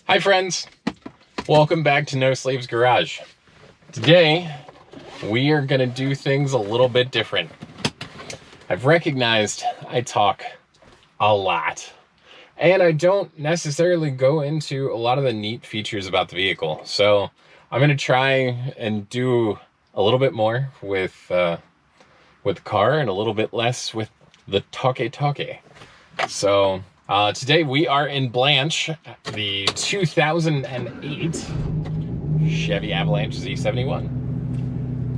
Hi friends, welcome back to No Sleeves Garage. Today, we are gonna do things a little bit different. I've recognized I talk a lot, and I don't necessarily go into a lot of the neat features about the vehicle. So I'm gonna try and do a little bit more with the car and a little bit less with the talk. So today we are in Blanche, the 2008 Chevy Avalanche Z71.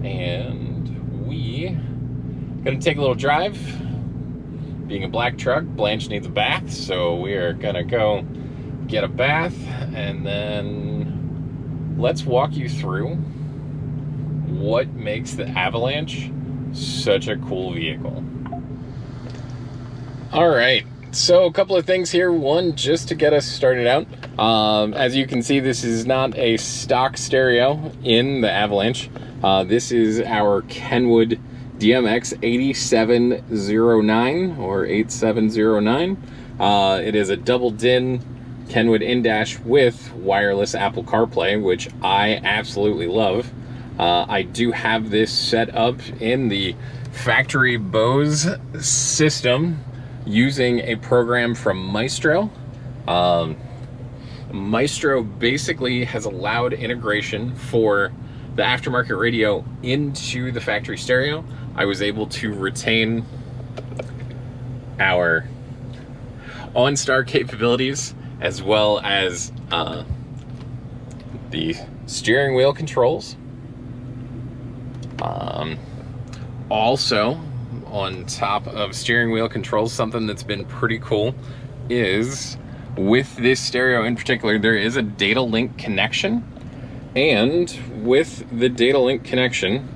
And we gonna take a little drive. Being a black truck, Blanche needs a bath, so we are gonna go get a bath, and then let's walk you through what makes the Avalanche such a cool vehicle. All right. So a couple of things here. One, just to get us started out. As you can see, this is not a stock stereo in the Avalanche. This is our Kenwood DMX 8709 or 8709. It is a double DIN Kenwood in-dash with wireless Apple CarPlay, which I absolutely love. I do have this set up in the factory Bose system, using a program from Maestro. Maestro basically has allowed integration for the aftermarket radio into the factory stereo. I was able to retain our OnStar capabilities, as well as the steering wheel controls. Also, on top of steering wheel controls, something that's been pretty cool is, with this stereo in particular, there is a data link connection. And with the data link connection,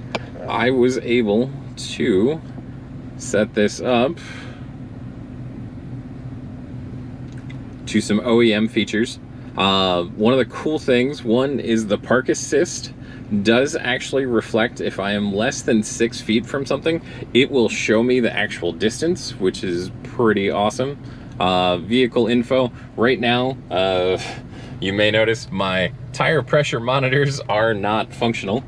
I was able to set this up to some OEM features. One of the cool things, one is the park assist does actually reflect if I am less than 6 feet from something. It will show me the actual distance, which is pretty awesome. Vehicle info. Right now, you may notice my tire pressure monitors are not functional.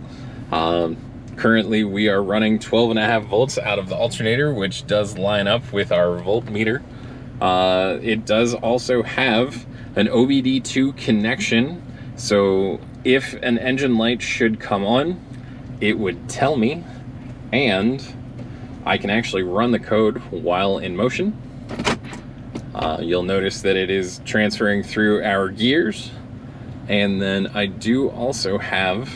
Currently, we are running 12.5 volts out of the alternator, which does line up with our voltmeter. It does also have an OBD2 connection, so if an engine light should come on, it would tell me, and I can actually run the code while in motion. You'll notice that it is transferring through our gears, and then I do also have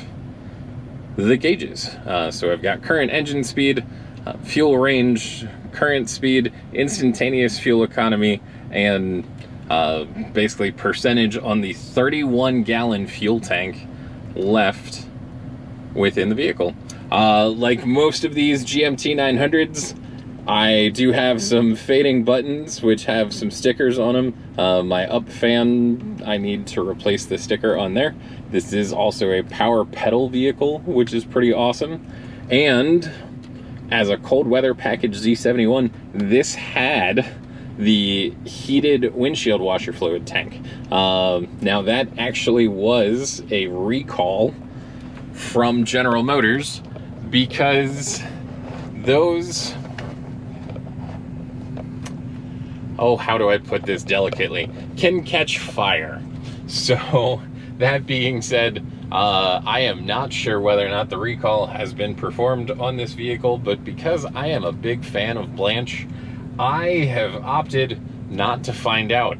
the gauges. So I've got current engine speed, fuel range, current speed, instantaneous fuel economy, and basically percentage on the 31-gallon fuel tank left within the vehicle. Like most of these GMT 900s, I do have some fading buttons which have some stickers on them. My up fan, I need to replace the sticker on there. This is also a power pedal vehicle, which is pretty awesome. And as a cold weather package Z71, this had the heated windshield washer fluid tank. Now that actually was a recall from General Motors, because those, oh, how do I put this delicately, can catch fire. So that being said, I am not sure whether or not the recall has been performed on this vehicle, but because I am a big fan of Blanche, I have opted not to find out.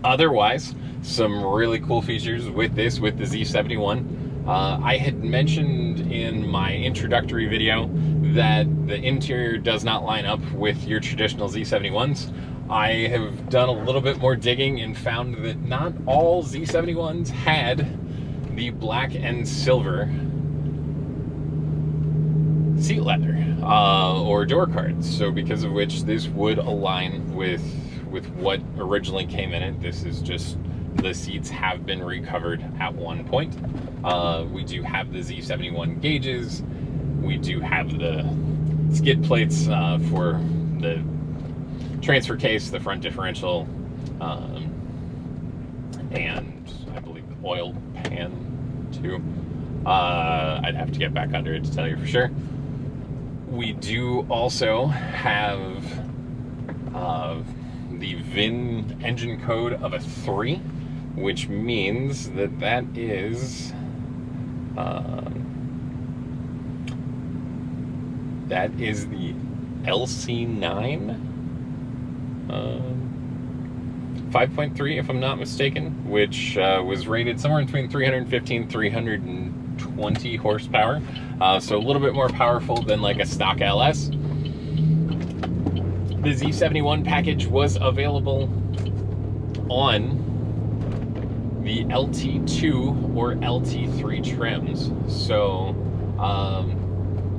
Otherwise, some really cool features with this, with the Z71. I had mentioned in my introductory video that the interior does not line up with your traditional Z71s. I have done a little bit more digging and found that not all Z71s had the black and silver seat leather or door cards, so because of which this would align with what originally came in it. This is just, the seats have been recovered at one point. We do have the Z71 gauges. We do have the skid plates for the transfer case, the front differential, and I believe the oil pan too. I'd have to get back under it to tell you for sure. We do also have the VIN engine code of a 3, which means that that is the LC9 5.3, if I'm not mistaken, which was rated somewhere between 315 and 320 horsepower, so a little bit more powerful than like a stock LS. The Z71 package was available on the LT2 or LT3 trims, so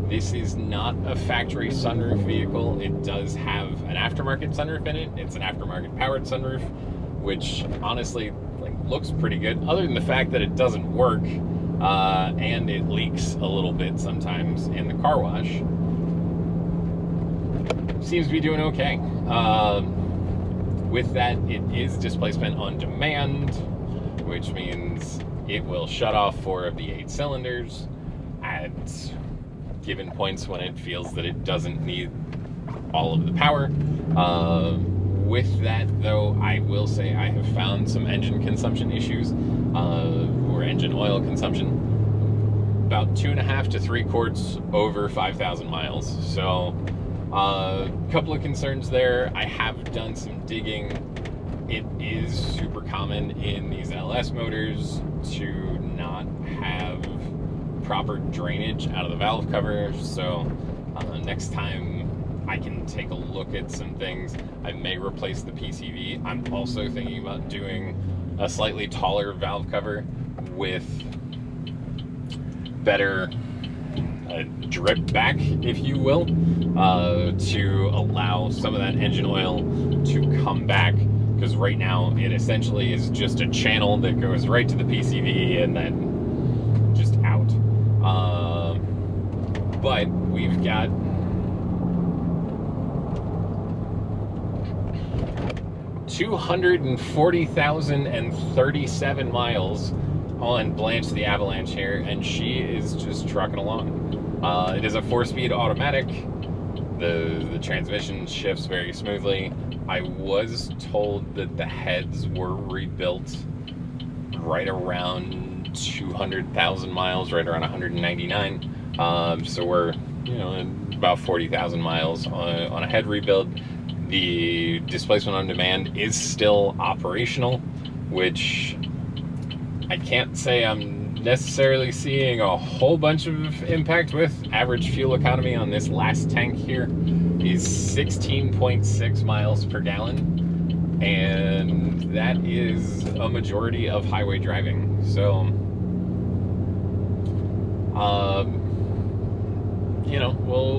this is not a factory sunroof vehicle. It does have an aftermarket sunroof in it. It's an aftermarket powered sunroof, which honestly looks pretty good, other than the fact that it doesn't work and it leaks a little bit sometimes in the car wash. Seems to be doing okay. With that, it is displacement on demand, which means it will shut off 4 of the 8 cylinders at given points when it feels that it doesn't need all of the power. With that, though, I will say I have found some engine consumption issues, or engine oil consumption, about 2.5 to 3 quarts over 5,000 miles. So a couple of concerns there. I have done some digging. It is super common in these LS motors to not have proper drainage out of the valve cover, so next time I can take a look at some things. I may replace the PCV. I'm also thinking about doing a slightly taller valve cover with better drip back, if you will, to allow some of that engine oil to come back, because right now it essentially is just a channel that goes right to the PCV and then just out. But we've got $240,037 miles on Blanche the Avalanche here, and she is just trucking along. It is a 4-speed automatic. The transmission shifts very smoothly. I was told that the heads were rebuilt right around 200,000 miles, right around 199. So we're, about 40,000 miles on a head rebuild. The displacement on demand is still operational, which I can't say I'm necessarily seeing a whole bunch of impact with. Average fuel economy on this last tank here is 16.6 miles per gallon, and that is a majority of highway driving. So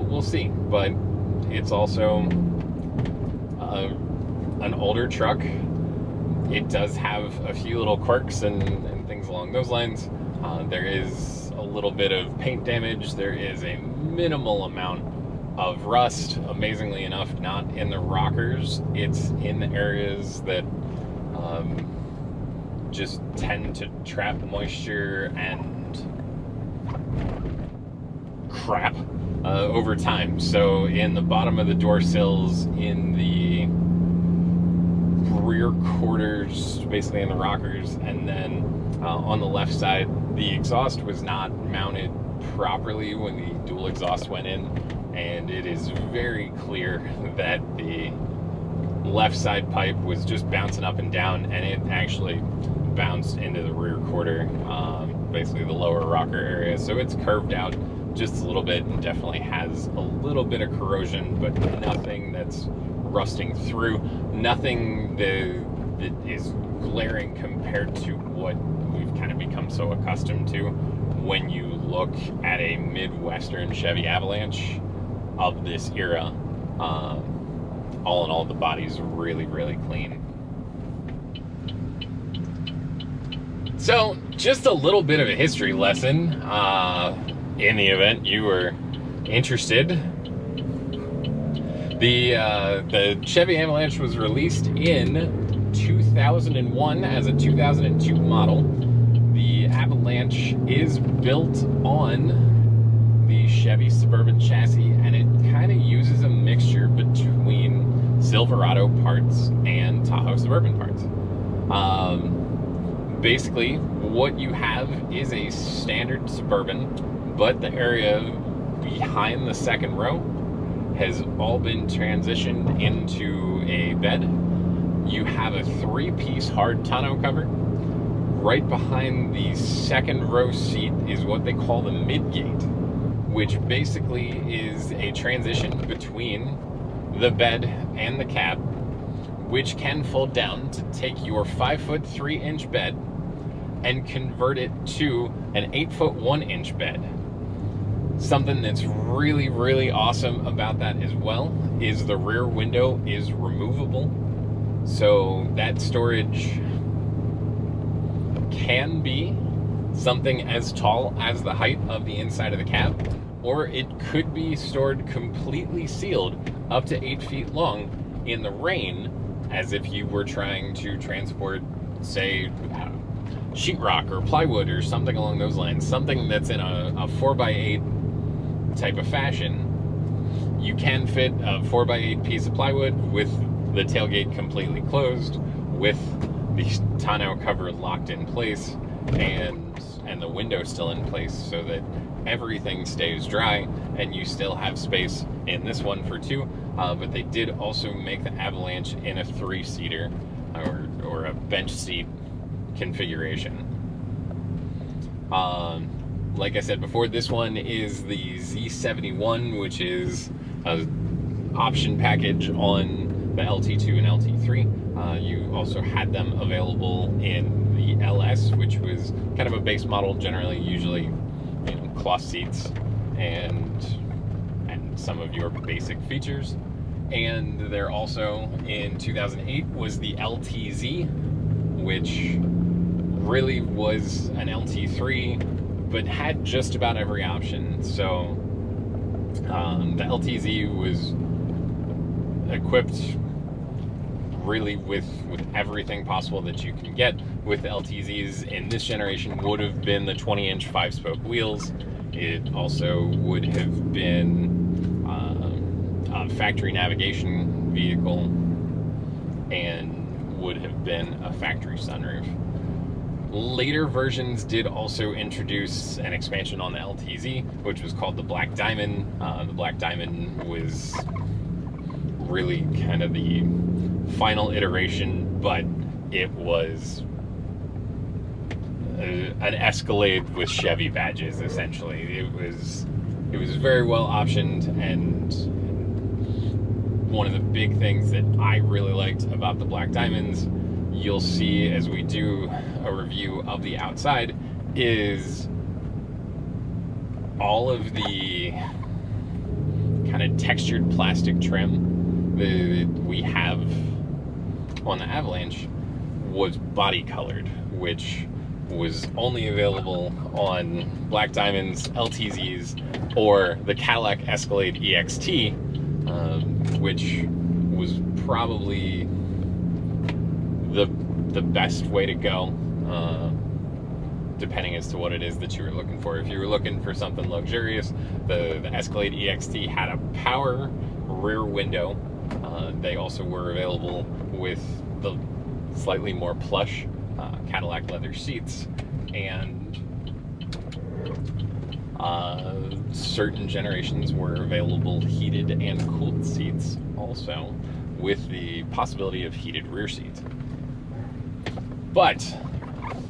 we'll see, but it's also an older truck. It does have a few little quirks and things along those lines. There is a little bit of paint damage. There is a minimal amount of rust, amazingly enough, not in the rockers. It's in the areas that just tend to trap moisture and crap over time. So in the bottom of the door sills, in the rear quarters, basically in the rockers, and then on the left side, the exhaust was not mounted properly when the dual exhaust went in, and it is very clear that the left side pipe was just bouncing up and down, and it actually bounced into the rear quarter, basically the lower rocker area. So it's curved out just a little bit and definitely has a little bit of corrosion, but nothing that's rusting through, nothing that is glaring compared to what we've kind of become so accustomed to when you look at a Midwestern Chevy Avalanche of this era. All in all, the body's really, really clean. So, just a little bit of a history lesson, in the event you were interested. The Chevy Avalanche was released in 2001 as a 2002 model. The Avalanche is built on the Chevy Suburban chassis, and it kind of uses a mixture between Silverado parts and Tahoe Suburban parts. Basically, what you have is a standard Suburban, but the area behind the second row has all been transitioned into a bed. You have a 3-piece hard tonneau cover. Right behind the second row seat is what they call the Midgate, which basically is a transition between the bed and the cab, which can fold down to take your 5-foot 3-inch bed and convert it to an 8-foot 1-inch bed. Something that's really, really awesome about that as well is the rear window is removable. So that storage can be something as tall as the height of the inside of the cab, or it could be stored completely sealed up to 8 feet long in the rain, as if you were trying to transport, say, sheetrock or plywood or something along those lines, something that's in a 4x8 type of fashion. You can fit a 4x8 piece of plywood with the tailgate completely closed, with the tonneau cover locked in place, and the window still in place, so that everything stays dry and you still have space in this one for 2. But they did also make the Avalanche in a 3-seater or a bench seat configuration. Like I said before, this one is the Z71, which is an option package on the LT2 and LT3. You also had them available in the LS, which was kind of a base model, generally, usually cloth seats and some of your basic features. And there also, in 2008, was the LTZ, which really was an LT3, but had just about every option. So the LTZ was equipped really with everything possible that you can get with the LTZs in this generation. Would have been the 20-inch 5-spoke wheels. It also would have been a factory navigation vehicle, and would have been a factory sunroof. Later versions did also introduce an expansion on the LTZ, which was called the Black Diamond. The Black Diamond was really kind of the final iteration, but it was an Escalade with Chevy badges, essentially. It was very well optioned, and one of the big things that I really liked about the Black Diamonds, you'll see as we do a review of the outside, is all of the kind of textured plastic trim that we have on the Avalanche was body colored, which was only available on Black Diamonds, LTZs, or the Cadillac Escalade EXT, which was probably the best way to go, depending as to what it is that you were looking for. If you were looking for something luxurious, the Escalade EXT had a power rear window. They also were available with the slightly more plush Cadillac leather seats, and certain generations were available heated and cooled seats also, with the possibility of heated rear seats. But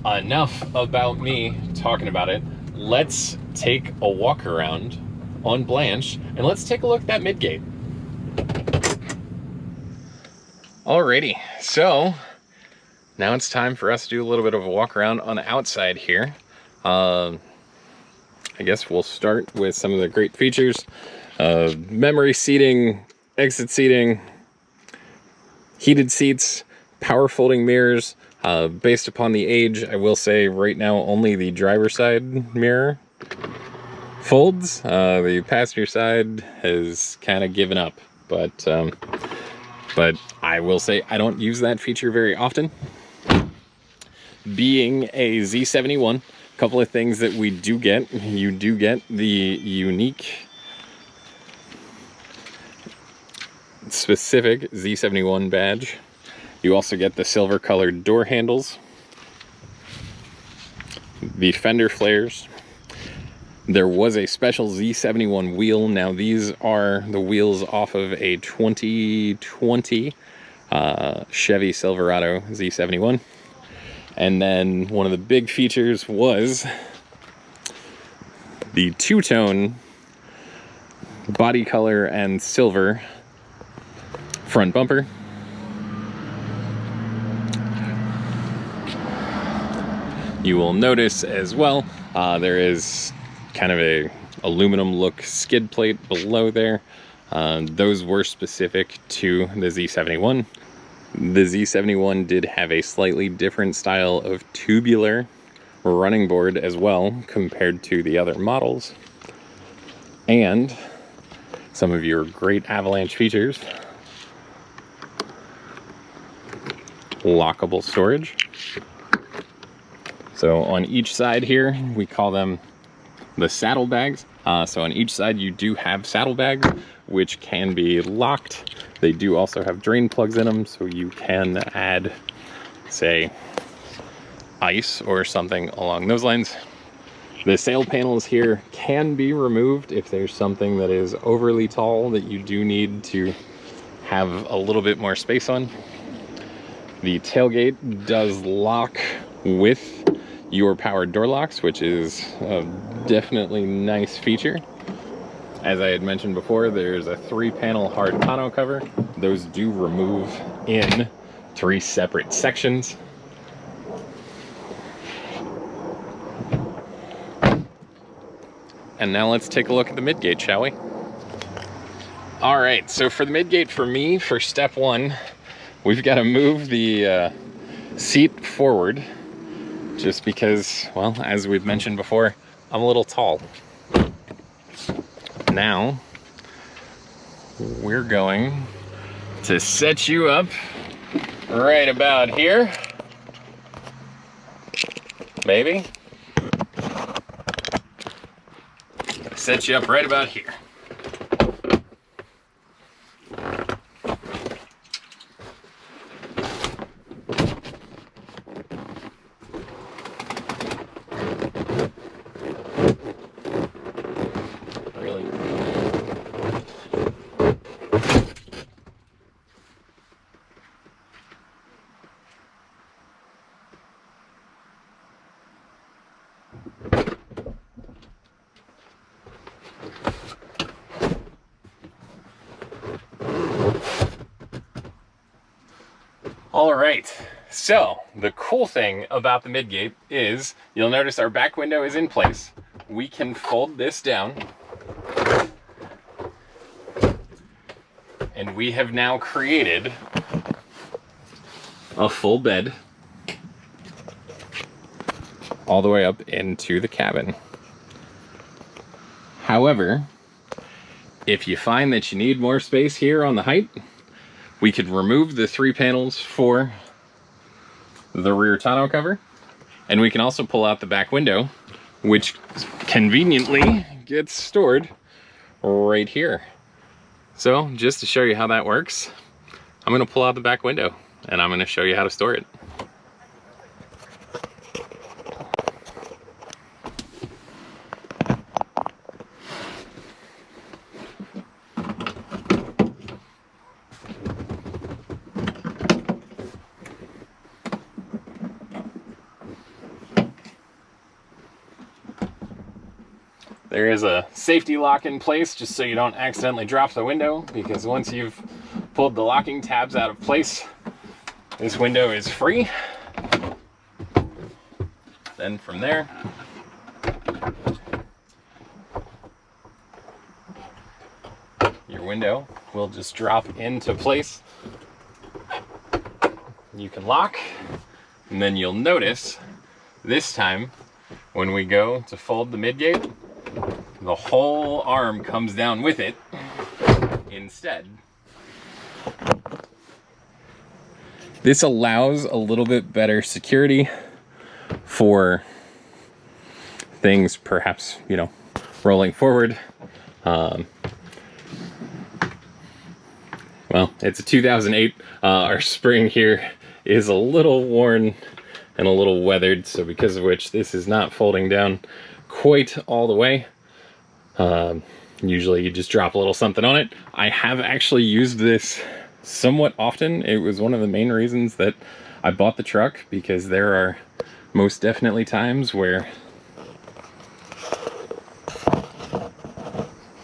enough about me talking about it. Let's take a walk around on Blanche, and let's take a look at that Midgate. Alrighty, so now it's time for us to do a little bit of a walk around on the outside here. I guess we'll start with some of the great features. Memory seating, exit seating, heated seats, power folding mirrors. Based upon the age, I will say right now only the driver's side mirror folds. The passenger side has kind of given up but I will say I don't use that feature very often. Being a Z71, a couple of things that we do get. You do get the unique specific Z71 badge. You also get the silver colored door handles, the fender flares. There was a special Z71 wheel. Now these are the wheels off of a 2020 Chevy Silverado Z71. And then one of the big features was the two-tone body color and silver front bumper. You will notice as well, there is kind of a aluminum look skid plate below there. Those were specific to the Z71. The Z71 did have a slightly different style of tubular running board as well compared to the other models. And some of your great Avalanche features. Lockable storage. So on each side here, we call them the saddlebags. So on each side you do have saddlebags, which can be locked. They do also have drain plugs in them, so you can add, say, ice or something along those lines. The sail panels here can be removed if there's something that is overly tall that you do need to have a little bit more space on. The tailgate does lock with your powered door locks, which is a definitely nice feature. As I had mentioned before, there's a 3-panel hard tonneau cover. Those do remove in 3 separate sections. And now let's take a look at the midgate, shall we? All right, so for the midgate, for me, for step 1, we've got to move the seat forward, just because, well, as we've mentioned before, I'm a little tall. Now, we're going to set you up right about here, baby. Set you up right about here. All right, so the cool thing about the midgate is you'll notice our back window is in place. We can fold this down, and we have now created a full bed all the way up into the cabin. However, if you find that you need more space here on the height, we could remove the 3 panels for the rear tonneau cover, and we can also pull out the back window, which conveniently gets stored right here. So just to show you how that works, I'm going to pull out the back window and I'm going to show you how to store it. There is a safety lock in place just so you don't accidentally drop the window, because once you've pulled the locking tabs out of place, this window is free. Then from there, your window will just drop into place. You can lock, and then you'll notice this time when we go to fold the midgate, the whole arm comes down with it instead This allows a little bit better security for things, perhaps, you know, rolling forward. Well, it's a 2008. Our spring here is a little worn and a little weathered, so because of which this is not folding down quite all the way. Usually you just drop a little something on it. I have actually used this somewhat often. It was one of the main reasons that I bought the truck, because there are most definitely times where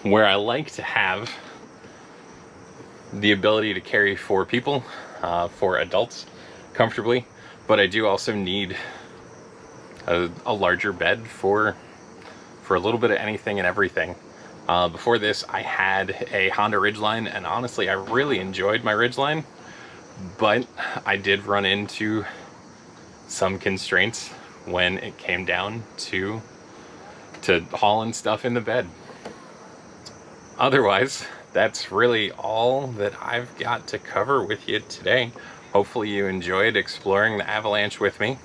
I like to have the ability to carry 4 people, 4 adults comfortably, but I do also need a larger bed for a little bit of anything and everything. Before this, I had a Honda Ridgeline, and honestly, I really enjoyed my Ridgeline, but I did run into some constraints when it came down to hauling stuff in the bed. Otherwise, that's really all that I've got to cover with you today. Hopefully you enjoyed exploring the Avalanche with me.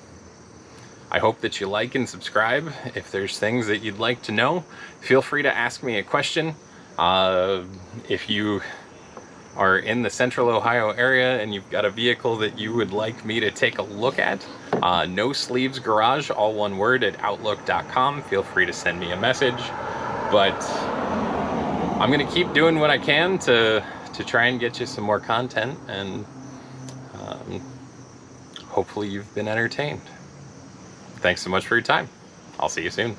I hope that you like and subscribe. If there's things that you'd like to know, feel free to ask me a question. If you are in the Central Ohio area and you've got a vehicle that you would like me to take a look at, No Sleeves Garage, all one word, at outlook.com. Feel free to send me a message. But I'm gonna keep doing what I can to try and get you some more content, and hopefully you've been entertained. Thanks so much for your time. I'll see you soon.